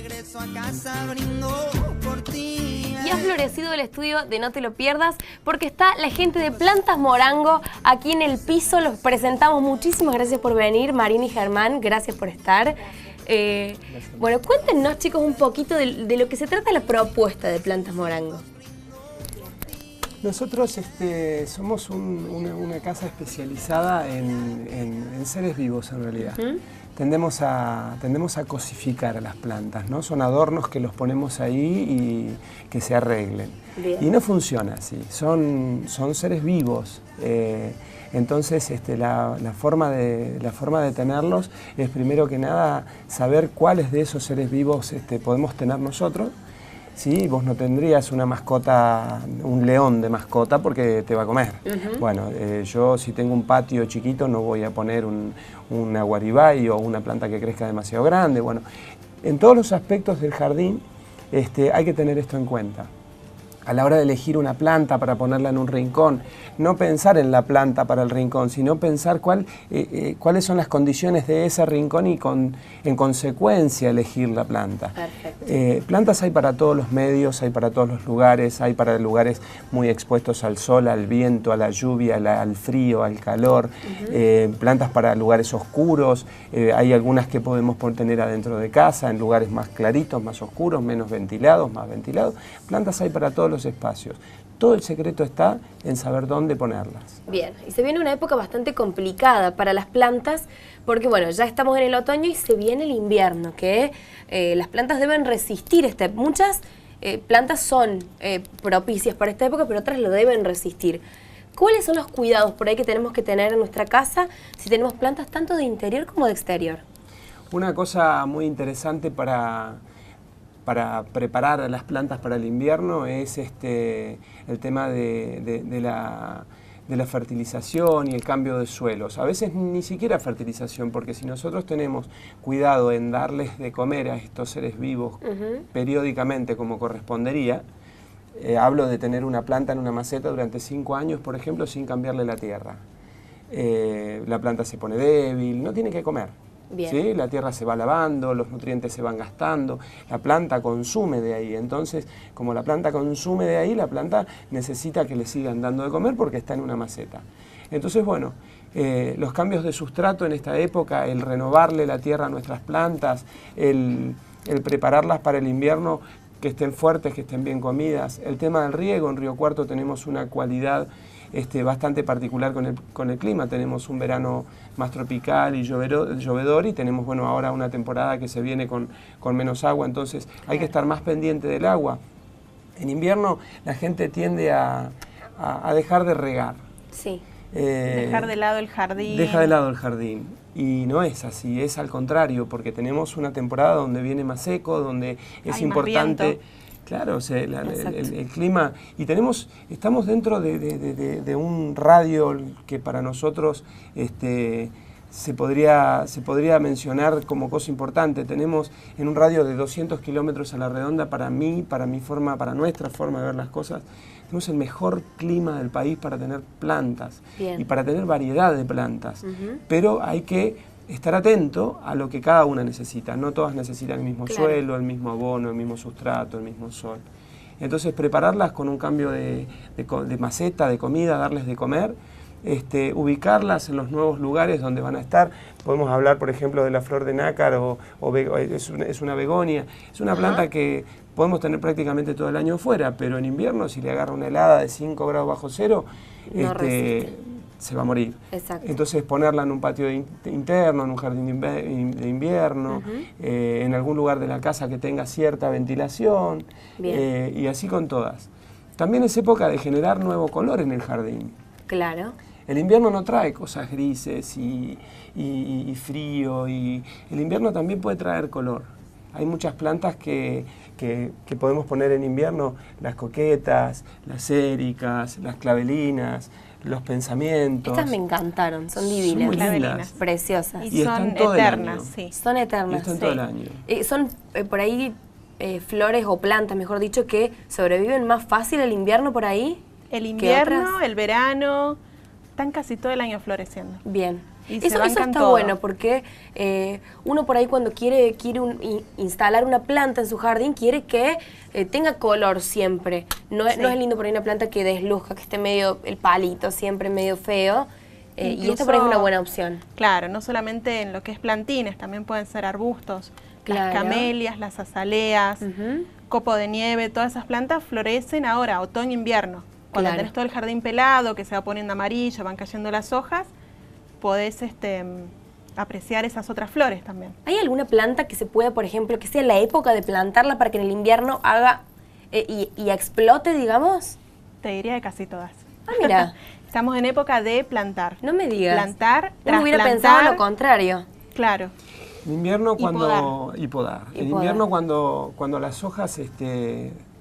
regreso a casa brindo por ti. Y ha florecido el estudio de No Te Lo Pierdas porque está la gente de Plantas Morango aquí en el piso. Los presentamos. Muchísimas gracias por venir, Marina y Germán. Gracias por estar. Bueno, cuéntenos, chicos, un poquito de lo que se trata la propuesta de Plantas Morango. Nosotros somos una casa especializada en seres vivos, en realidad. Tendemos a cosificar a las plantas, ¿no? Son adornos que los ponemos ahí y que se arreglen. Bien. Y no funciona así, son seres vivos. Entonces la forma de tenerlos es, primero que nada, saber cuáles de esos seres vivos podemos tener nosotros. ¿Sí? Vos no tendrías una mascota, un león de mascota, porque te va a comer. Bueno, yo si tengo un patio chiquito no voy a poner un aguaribay o una planta que crezca demasiado grande. Bueno, en todos los aspectos del jardín hay que tener esto en cuenta. A la hora de elegir una planta para ponerla en un rincón, no pensar en la planta para el rincón, sino pensar cuáles son las condiciones de ese rincón y en consecuencia elegir la planta. Plantas hay para todos los medios, hay para todos los lugares, hay para lugares muy expuestos al sol, al viento, a la lluvia, al frío, al calor, plantas para lugares oscuros, hay algunas que podemos tener adentro de casa, en lugares más claritos, más oscuros, menos ventilados, más ventilados. Plantas hay para todos los espacios. Todo el secreto está en saber dónde ponerlas. Bien, y se viene una época bastante complicada para las plantas porque, bueno, ya estamos en el otoño y se viene el invierno, que las plantas deben resistir. Muchas plantas son propicias para esta época, pero otras lo deben resistir. ¿Cuáles son los cuidados por ahí que tenemos que tener en nuestra casa si tenemos plantas tanto de interior como de exterior? Una cosa muy interesante para preparar a las plantas para el invierno es el tema de la fertilización y el cambio de suelos. A veces ni siquiera fertilización, porque si nosotros tenemos cuidado en darles de comer a estos seres vivos periódicamente como correspondería, hablo de tener una planta en una maceta durante 5 años, por ejemplo, sin cambiarle la tierra. La planta se pone débil, no tiene que comer. ¿Sí? La tierra se va lavando, los nutrientes se van gastando, la planta consume de ahí. Entonces, como la planta consume de ahí, la planta necesita que le sigan dando de comer porque está en una maceta. Entonces, bueno, los cambios de sustrato en esta época, el renovarle la tierra a nuestras plantas, el prepararlas para el invierno, que estén fuertes, que estén bien comidas. El tema del riego, en Río Cuarto tenemos una cualidad bastante particular con el clima. Tenemos un verano más tropical y llovedor, y tenemos, bueno, ahora una temporada que se viene con menos agua, entonces hay que estar más pendiente del agua. En invierno la gente tiende a dejar de regar. Sí. Dejar de lado el jardín. Deja de lado el jardín. Y no es así, es al contrario, porque tenemos una temporada donde viene más seco, donde es importante. Claro, el clima, y estamos dentro de un radio que para nosotros se podría mencionar como cosa importante. Tenemos en un radio de 200 kilómetros a la redonda, para nuestra forma de ver las cosas, tenemos el mejor clima del país para tener plantas. Bien. Y para tener variedad de plantas. Pero hay que estar atento a lo que cada una necesita. No todas necesitan el mismo suelo, el mismo abono, el mismo sustrato, el mismo sol. Entonces, prepararlas con un cambio de maceta, de comida, darles de comer, ubicarlas en los nuevos lugares donde van a estar. Podemos hablar, por ejemplo, de la flor de nácar es una begonia. Es una planta que podemos tener prácticamente todo el año fuera, pero en invierno, si le agarra una helada de 5 grados bajo cero, se va a morir. Exacto. Entonces, ponerla en un patio interno, en un jardín de invierno, en algún lugar de la casa que tenga cierta ventilación, y así con todas. También es época de generar nuevo color en el jardín. Claro. El invierno no trae cosas grises y frío, y el invierno también puede traer color. Hay muchas plantas que podemos poner en invierno: las coquetas, las éricas, las clavelinas, los pensamientos. Estas me encantaron, son divinas. Son muy lindas. Preciosas. Y son eternas, sí. Son eternas. Y están todo el año. Son por ahí flores o plantas, mejor dicho, que sobreviven más fácil el invierno por ahí. El invierno, el verano, están casi todo el año floreciendo. Bien. Y eso está todo. bueno porque uno por ahí cuando quiere instalar una planta en su jardín quiere que tenga color siempre. No es lindo por ahí una planta que desluzca, que esté medio el palito siempre medio feo. Y esto por ahí es una buena opción. Claro, no solamente en lo que es plantines, también pueden ser arbustos. Claro. Las camelias, las azaleas, copo de nieve, todas esas plantas florecen ahora, otoño-invierno. Cuando tenés todo el jardín pelado, que se va poniendo amarillo, van cayendo las hojas, podés apreciar esas otras flores también. ¿Hay alguna planta que se pueda, por ejemplo, que sea la época de plantarla para que en el invierno haga y explote, digamos? Te diría de casi todas. Ah, mira. Estamos en época de plantar. No me digas. Plantar, no hubiera pensado lo contrario. Claro. En invierno cuando... Y podar. En invierno cuando las hojas,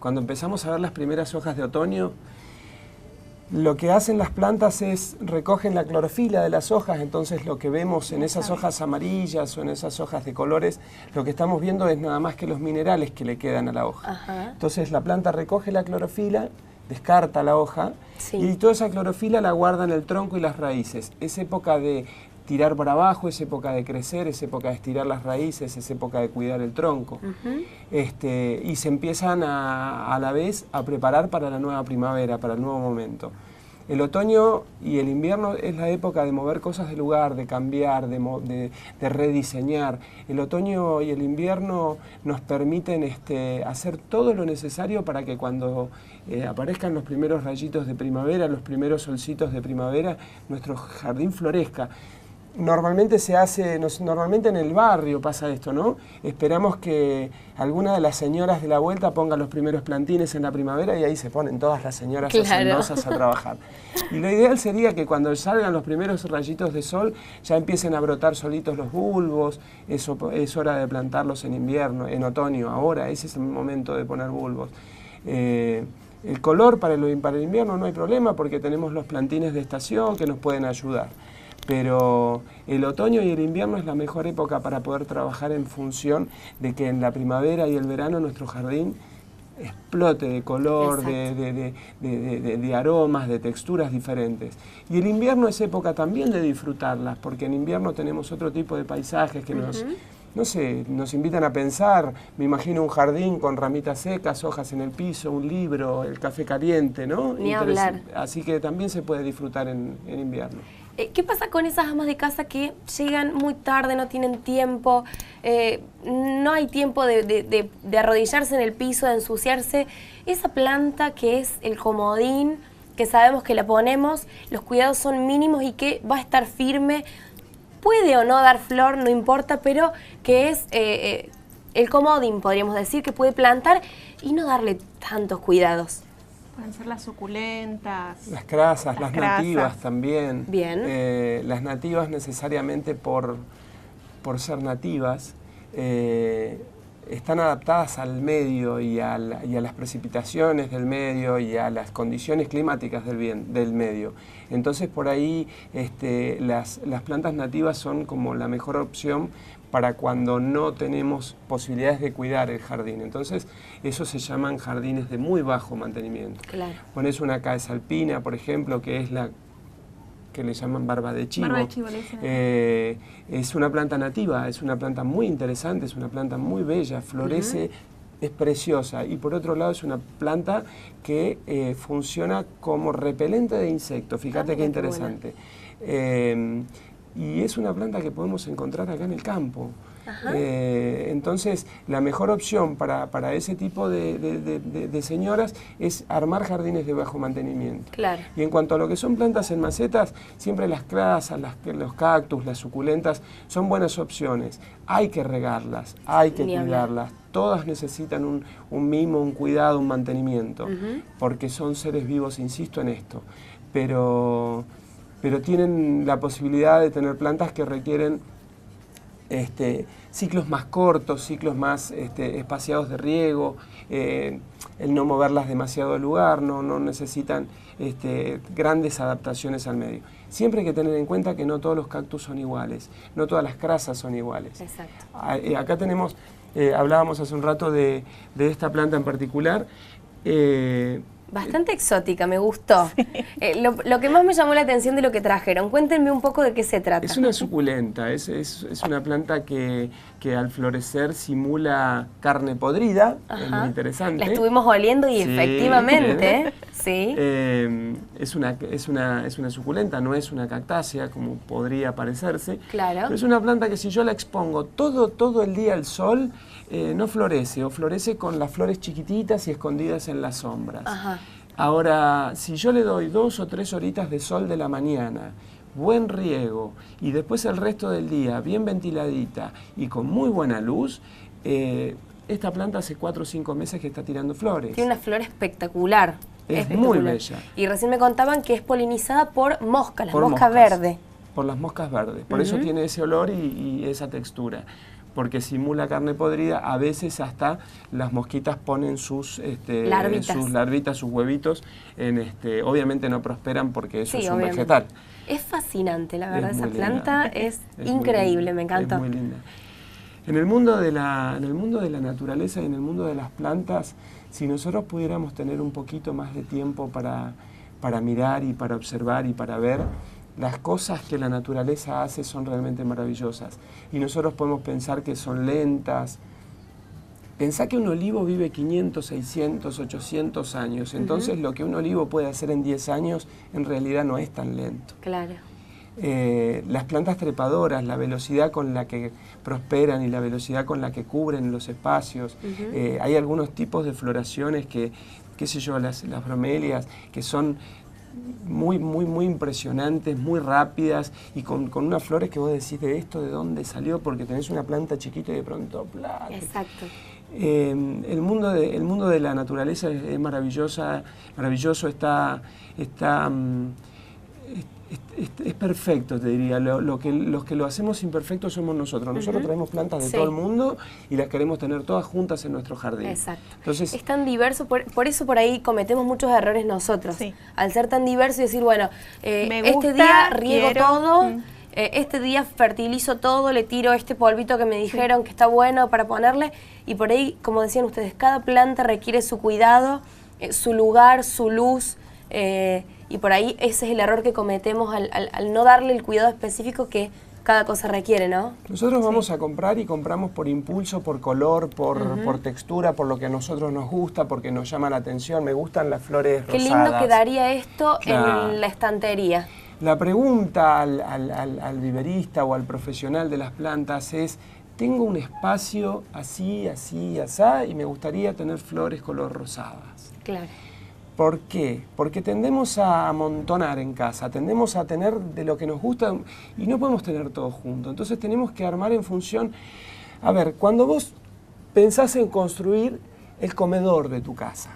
cuando empezamos a ver las primeras hojas de otoño, lo que hacen las plantas es recogen la clorofila de las hojas, entonces lo que vemos en esas hojas amarillas o en esas hojas de colores, lo que estamos viendo es nada más que los minerales que le quedan a la hoja. Ajá. Entonces la planta recoge la clorofila, descarta la hoja y Sí. toda esa clorofila la guarda en el tronco y las raíces. Es época de tirar para abajo, es época de crecer, es época de estirar las raíces, es época de cuidar el tronco. Y se empiezan a la vez a preparar para la nueva primavera, para el nuevo momento. El otoño y el invierno es la época de mover cosas de lugar, de cambiar, de rediseñar. El otoño y el invierno nos permiten hacer todo lo necesario para que cuando aparezcan los primeros rayitos de primavera, los primeros solcitos de primavera, nuestro jardín florezca. Normalmente normalmente en el barrio pasa esto, ¿no? Esperamos que alguna de las señoras de la vuelta ponga los primeros plantines en la primavera y ahí se ponen todas las señoras hacendosas a trabajar. Y lo ideal sería que cuando salgan los primeros rayitos de sol ya empiecen a brotar solitos los bulbos. Eso es hora de plantarlos en invierno, en otoño, ahora, ese es el momento de poner bulbos. El color para el invierno no hay problema porque tenemos los plantines de estación que nos pueden ayudar. Pero el otoño y el invierno es la mejor época para poder trabajar en función de que en la primavera y el verano nuestro jardín explote de color, de aromas, de texturas diferentes. Y el invierno es época también de disfrutarlas, porque en invierno tenemos otro tipo de paisajes que nos invitan a pensar. Me imagino un jardín con ramitas secas, hojas en el piso, un libro, el café caliente, ¿no? Ni hablar. Así que también se puede disfrutar en invierno. ¿Qué pasa con esas amas de casa que llegan muy tarde, no tienen tiempo, no hay tiempo de arrodillarse en el piso, de ensuciarse? Esa planta que es el comodín, que sabemos que la ponemos, los cuidados son mínimos y que va a estar firme, puede o no dar flor, no importa, pero que es el comodín, podríamos decir, que puede plantar y no darle tantos cuidados. Pueden ser las suculentas. Las crasas, las nativas también. Bien. Las nativas necesariamente por ser nativas están adaptadas al medio y a las precipitaciones del medio y a las condiciones climáticas del medio. Entonces por ahí las plantas nativas son como la mejor opción para cuando no tenemos posibilidades de cuidar el jardín. Entonces, esos se llaman jardines de muy bajo mantenimiento. Claro. Pones una cabeza alpina, por ejemplo, que es la que le llaman barba de chivo. Barba de chivo, le dicen. Es una planta nativa, es una planta muy interesante, es una planta muy bella, florece, es preciosa. Y por otro lado es una planta que funciona como repelente de insectos. Fíjate qué interesante. Y es una planta que podemos encontrar acá en el campo. Entonces, la mejor opción para ese tipo de señoras es armar jardines de bajo mantenimiento. Claro. Y en cuanto a lo que son plantas en macetas, siempre las crasas, los cactus, las suculentas, son buenas opciones. Hay que regarlas, hay que cuidarlas. Todas necesitan un mimo, un cuidado, un mantenimiento, porque son seres vivos, insisto en esto. Pero tienen la posibilidad de tener plantas que requieren ciclos más cortos, ciclos más espaciados de riego, el no moverlas demasiado del lugar, no necesitan grandes adaptaciones al medio. Siempre hay que tener en cuenta que no todos los cactus son iguales, no todas las crasas son iguales. Exacto. Acá tenemos, hablábamos hace un rato de esta planta en particular, Bastante exótica, me gustó. Lo que más me llamó la atención de lo que trajeron, cuéntenme un poco de qué se trata. Es una suculenta, es una planta que al florecer simula carne podrida, es muy interesante. La estuvimos oliendo y sí, efectivamente, sí. Es una suculenta, no es una cactácea como podría parecerse. Claro. Pero es una planta que si yo la expongo todo el día al sol, no florece, o florece con las flores chiquititas y escondidas en las sombras. Ajá. Ahora, si yo le doy 2 o 3 horitas de sol de la mañana, buen riego, y después el resto del día bien ventiladita y con muy buena luz, esta planta hace 4 o 5 meses que está tirando flores. Tiene una flor espectacular. Es muy bella. Y recién me contaban que es polinizada por moscas, las moscas verdes. Por las moscas verdes. Por eso tiene ese olor y esa textura. Porque simula carne podrida, a veces hasta las mosquitas ponen sus larvitas, sus huevitos, obviamente no prosperan porque eso es un vegetal. Es fascinante, la verdad, esa linda. planta es increíble, me encantó. Es muy linda. En el mundo de la naturaleza y en el mundo de las plantas, si nosotros pudiéramos tener un poquito más de tiempo para mirar y para observar y para ver, las cosas que la naturaleza hace son realmente maravillosas. Y nosotros podemos pensar que son lentas. Pensá que un olivo vive 500, 600, 800 años. Entonces lo que un olivo puede hacer en 10 años en realidad no es tan lento. Claro. Las plantas trepadoras, la velocidad con la que prosperan y la velocidad con la que cubren los espacios. Hay algunos tipos de floraciones que, qué sé yo, las bromelias, que son muy impresionantes, muy rápidas y con unas flores que vos decís de esto, de dónde salió, porque tenés una planta chiquita y de pronto ¡plá! Exacto. El mundo de la naturaleza es maravilloso, es perfecto, te diría. Los que lo hacemos imperfecto somos nosotros. Nosotros traemos plantas de todo el mundo y las queremos tener todas juntas en nuestro jardín. Exacto. Entonces, es tan diverso, por eso por ahí cometemos muchos errores nosotros. Sí. Al ser tan diverso y decir, bueno, Me gusta, este día riego quiero. todo, este día fertilizo todo, le tiro este polvito que me dijeron que está bueno para ponerle. Y por ahí, como decían ustedes, cada planta requiere su cuidado, su lugar, su luz. Y por ahí ese es el error que cometemos al no darle el cuidado específico que cada cosa requiere, ¿no? Nosotros vamos a comprar y compramos por impulso, por color, por textura, por lo que a nosotros nos gusta, porque nos llama la atención. Me gustan las flores rosadas. Qué lindo quedaría esto Claro. en la estantería. La pregunta al viverista o al profesional de las plantas es: tengo un espacio así, así, asá, y me gustaría tener flores color rosadas. Claro. ¿Por qué? Porque tendemos a amontonar en casa, tendemos a tener de lo que nos gusta y no podemos tener todo junto. Entonces tenemos que armar en función... A ver, cuando vos pensás en construir el comedor de tu casa,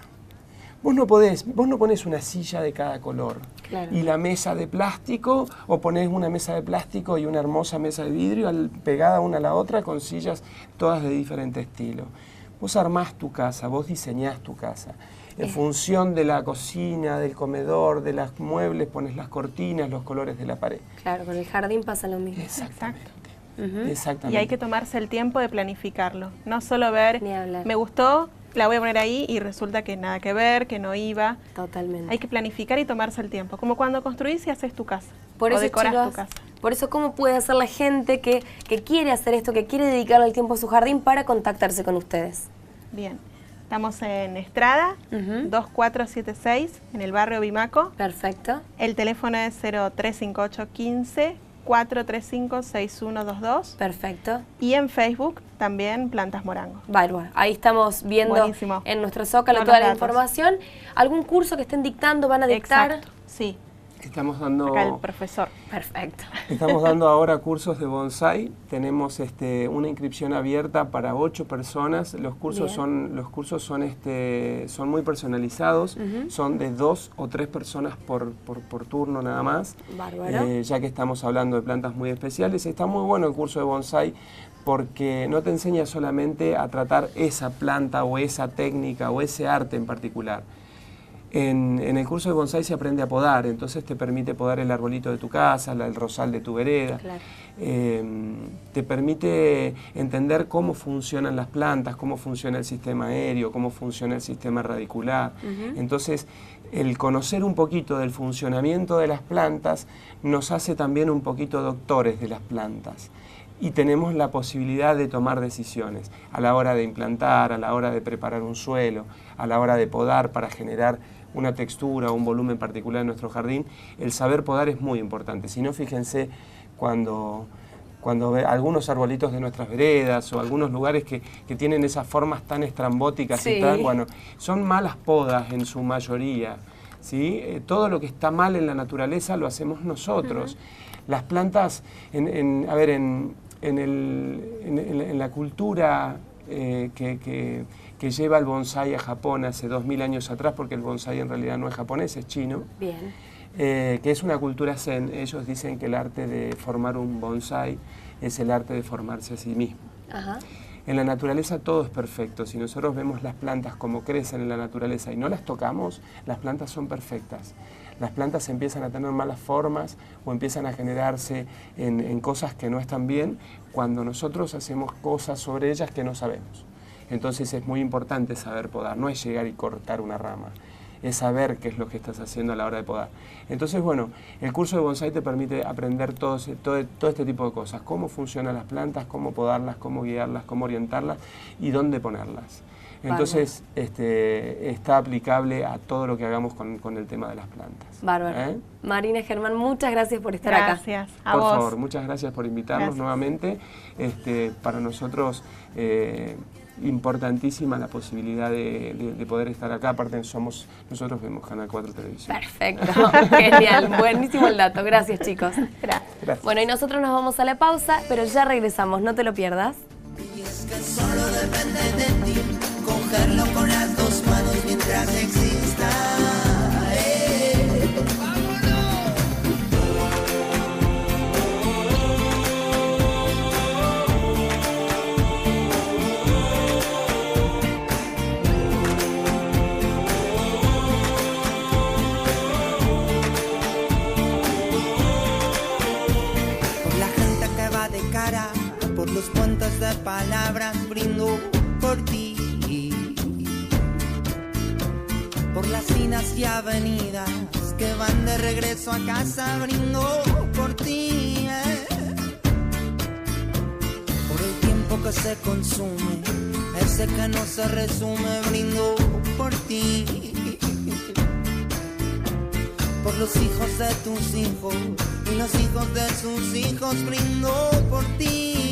vos no ponés una silla de cada color. Claro. Y la mesa de plástico, o ponés una mesa de plástico y una hermosa mesa de vidrio pegada una a la otra con sillas todas de diferente estilo. Vos armás tu casa, vos diseñás tu casa. En función de la cocina, del comedor, de los muebles, pones las cortinas, los colores de la pared. Claro, con el jardín pasa lo mismo. Exactamente. Ujú. Exactamente. Y hay que tomarse el tiempo de planificarlo. No solo ver, Ni hablar. me gustó, la voy a poner ahí y resulta que nada que ver, que no iba. Totalmente. Hay que planificar y tomarse el tiempo. Como cuando construís y haces tu casa. Por o eso, decorás chicos, tu casa. por eso, ¿cómo puede hacer la gente que quiere hacer esto, que quiere dedicarle el tiempo a su jardín para contactarse con ustedes? Bien. Estamos en Estrada, 2476, en el barrio Bimaco. Perfecto. El teléfono es 0358 15 435 6122. Perfecto. Y en Facebook también Plantas Morango. Bárbaro. Ahí estamos viendo Buenísimo. en nuestro Zócalo Todos toda los la datos. información. ¿Algún curso que estén dictando, van a dictar? Exacto, sí. Estamos dando... Acá el profesor. Perfecto. Estamos dando ahora cursos de bonsái. Tenemos una inscripción abierta para 8 personas. Los cursos son muy personalizados. Son de 2 o 3 personas por turno nada más. Bárbaro. Ya que estamos hablando de plantas muy especiales. Está muy bueno el curso de bonsái porque no te enseña solamente a tratar esa planta o esa técnica o ese arte en particular. En el curso de bonsái se aprende a podar, entonces te permite podar el arbolito de tu casa, el rosal de tu vereda. Claro. Te permite entender cómo funcionan las plantas, cómo funciona el sistema aéreo, cómo funciona el sistema radicular. Entonces, el conocer un poquito del funcionamiento de las plantas nos hace también un poquito doctores de las plantas. Y tenemos la posibilidad de tomar decisiones a la hora de implantar, a la hora de preparar un suelo, a la hora de podar para generar una textura o un volumen particular en nuestro jardín. El saber podar es muy importante. Si no, fíjense cuando algunos arbolitos de nuestras veredas o algunos lugares que tienen esas formas tan estrambóticas, sí, y tan, bueno, son malas podas en su mayoría, ¿sí? Todo lo que está mal en la naturaleza lo hacemos nosotros. Las plantas, en la cultura que lleva el bonsái a Japón hace 2000 años atrás, porque el bonsái en realidad no es japonés, es chino. Bien. Que es una cultura zen. Ellos dicen que el arte de formar un bonsái es el arte de formarse a sí mismo. Ajá. En la naturaleza todo es perfecto. Si nosotros vemos las plantas como crecen en la naturaleza y no las tocamos, las plantas son perfectas. Las plantas empiezan a tener malas formas o empiezan a generarse en cosas que no están bien cuando nosotros hacemos cosas sobre ellas que no sabemos. Entonces es muy importante saber podar, no es llegar y cortar una rama, es saber qué es lo que estás haciendo a la hora de podar. Entonces, bueno, el curso de bonsái te permite aprender todo este tipo de cosas, cómo funcionan las plantas, cómo podarlas, cómo guiarlas, cómo orientarlas y dónde ponerlas. Entonces, está aplicable a todo lo que hagamos con el tema de las plantas. Bárbaro. Marina, Germán, muchas gracias por estar acá. Gracias. A Por vos. favor, muchas gracias por invitarnos nuevamente. Para nosotros, importantísima la posibilidad de poder estar acá. Aparte, nosotros vemos Canal 4 Televisión. Perfecto, genial, buenísimo el dato. Gracias, chicos. Gracias. Bueno, y nosotros nos vamos a la pausa, pero ya regresamos, no te lo pierdas. Y es que solo depende de ti cogerlo con las dos manos mientras exista. Por la gente que va de cara, por los puentes de palabras brindo por ti. Por las finas y avenidas que van de regreso a casa brindo por ti. Por el tiempo que se consume, ese que no se resume, brindo por ti. Por los hijos de tus hijos y los hijos de sus hijos, brindo por ti.